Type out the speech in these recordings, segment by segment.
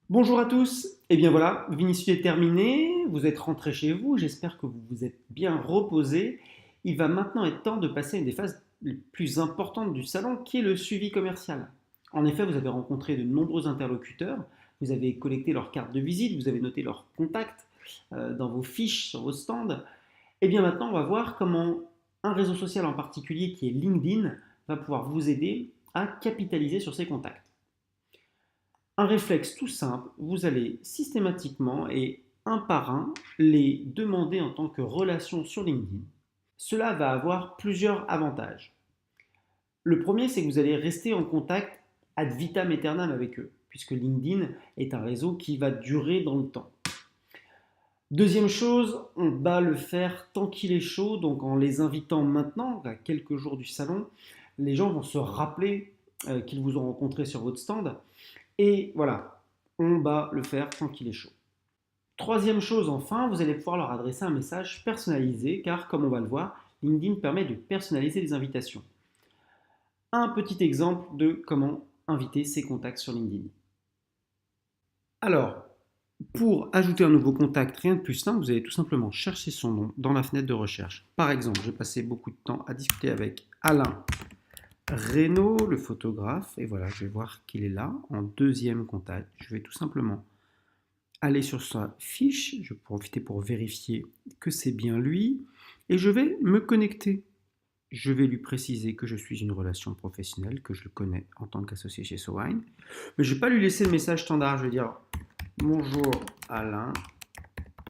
Bonjour à tous, et bien voilà, Vinicius est terminé, vous êtes rentrés chez vous, j'espère que vous vous êtes bien reposés. Il va maintenant être temps de passer à une des phases les plus importantes du salon, qui est le suivi commercial. En effet, vous avez rencontré de nombreux interlocuteurs, vous avez collecté leurs cartes de visite, vous avez noté leurs contacts dans vos fiches sur vos stands. Et bien maintenant, on va voir comment un réseau social en particulier, qui est LinkedIn, va pouvoir vous aider à capitaliser sur ces contacts. Un réflexe tout simple, vous allez systématiquement et un par un les demander en tant que relation sur LinkedIn. Cela va avoir plusieurs avantages. Le premier, c'est que vous allez rester en contact ad vitam aeternam avec eux, puisque LinkedIn est un réseau qui va durer dans le temps. Deuxième chose, on va le faire tant qu'il est chaud, donc en les invitant maintenant, à quelques jours du salon, les gens vont se rappeler qu'ils vous ont rencontré sur votre stand. Et voilà, on va le faire tant qu'il est chaud. Troisième chose enfin, vous allez pouvoir leur adresser un message personnalisé car comme on va le voir, LinkedIn permet de personnaliser les invitations. Un petit exemple de comment inviter ses contacts sur LinkedIn. Alors, pour ajouter un nouveau contact, rien de plus simple, vous allez tout simplement chercher son nom dans la fenêtre de recherche. Par exemple, j'ai passé beaucoup de temps à discuter avec Alain Reynaud, le photographe, et voilà, je vais voir qu'il est là en deuxième contact. Je vais tout simplement aller sur sa fiche, je vais profiter pour vérifier que c'est bien lui, et je vais me connecter. Je vais lui préciser que je suis une relation professionnelle, que je le connais en tant qu'associé chez Sowine, mais je ne vais pas lui laisser le message standard, je vais dire bonjour Alain,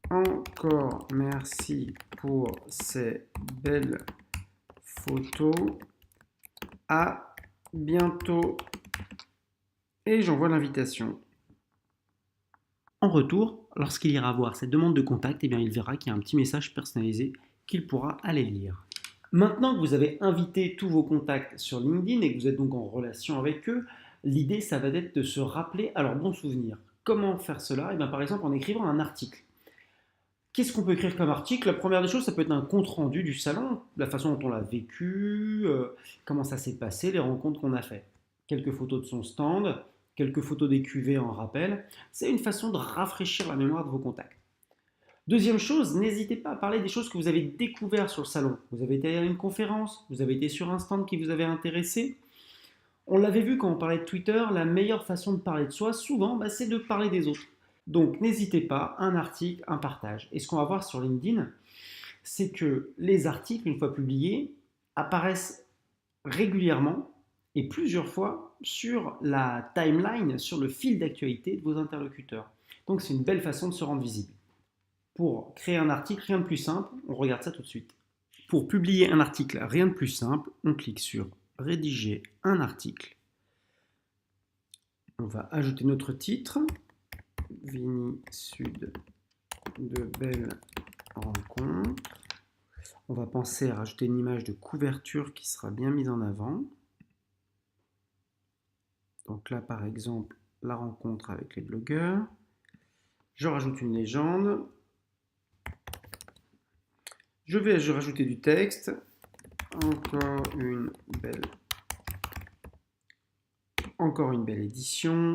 encore merci pour ces belles photos, à bientôt, et j'envoie l'invitation. En retour, lorsqu'il ira voir cette demande de contact, eh bien, il verra qu'il y a un petit message personnalisé qu'il pourra aller lire. Maintenant que vous avez invité tous vos contacts sur LinkedIn et que vous êtes donc en relation avec eux, l'idée, ça va être de se rappeler à leurs bons souvenirs. Comment faire cela? Eh bien, par exemple, en écrivant un article. Qu'est-ce qu'on peut écrire comme article? La première des choses, ça peut être un compte-rendu du salon, la façon dont on l'a vécu, comment ça s'est passé, les rencontres qu'on a faites. Quelques photos de son stand, quelques photos des cuvées en rappel. C'est une façon de rafraîchir la mémoire de vos contacts. Deuxième chose, n'hésitez pas à parler des choses que vous avez découvertes sur le salon. Vous avez été à une conférence, vous avez été sur un stand qui vous avait intéressé. On l'avait vu quand on parlait de Twitter, la meilleure façon de parler de soi, souvent, c'est de parler des autres. Donc n'hésitez pas, un article, un partage. Et ce qu'on va voir sur LinkedIn, c'est que les articles, une fois publiés, apparaissent régulièrement et plusieurs fois sur la timeline, sur le fil d'actualité de vos interlocuteurs. Donc c'est une belle façon de se rendre visible. Pour créer un article, rien de plus simple, on regarde ça tout de suite. Pour publier un article, rien de plus simple, on clique sur rédiger un article. On va ajouter notre titre, Vini Sud de belles rencontres. On va penser à rajouter une image de couverture qui sera bien mise en avant. Donc là, par exemple, la rencontre avec les blogueurs. Je rajoute une légende. Je vais rajouter du texte. Encore une belle édition.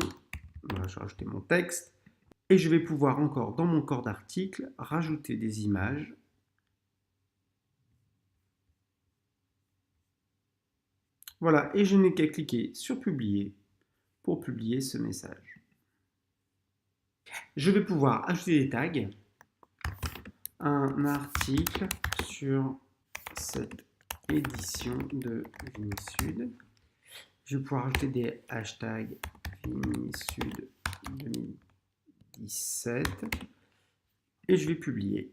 Voilà, je vais rajouter mon texte. Et je vais pouvoir encore, dans mon corps d'article, rajouter des images. Voilà, et je n'ai qu'à cliquer sur publier pour publier ce message. Je vais pouvoir ajouter des tags. Un article sur cette édition de ViniSud. Je vais pouvoir ajouter des hashtags ViniSud 2017 et je vais publier.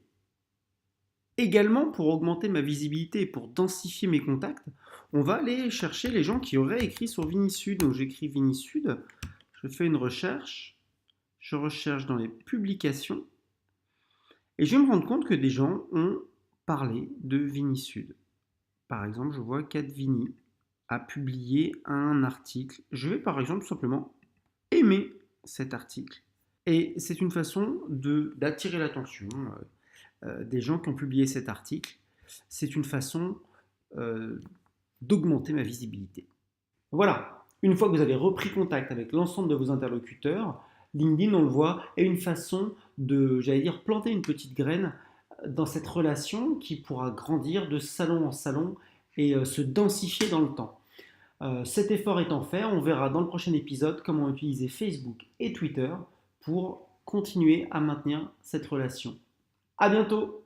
Également, pour augmenter ma visibilité et pour densifier mes contacts, on va aller chercher les gens qui auraient écrit sur ViniSud. Donc j'écris ViniSud, je fais une recherche, je recherche dans les publications et je vais me rendre compte que des gens ont parlé de ViniSud. Par exemple, je vois qu'Advini a publié un article. Je vais par exemple simplement aimer cet article. Et c'est une façon d'attirer l'attention des gens qui ont publié cet article. C'est une façon d'augmenter ma visibilité. Voilà, une fois que vous avez repris contact avec l'ensemble de vos interlocuteurs, LinkedIn, on le voit, est une façon de, j'allais dire, planter une petite graine dans cette relation qui pourra grandir de salon en salon et se densifier dans le temps. Cet effort étant fait, on verra dans le prochain épisode comment utiliser Facebook et Twitter pour continuer à maintenir cette relation. À bientôt!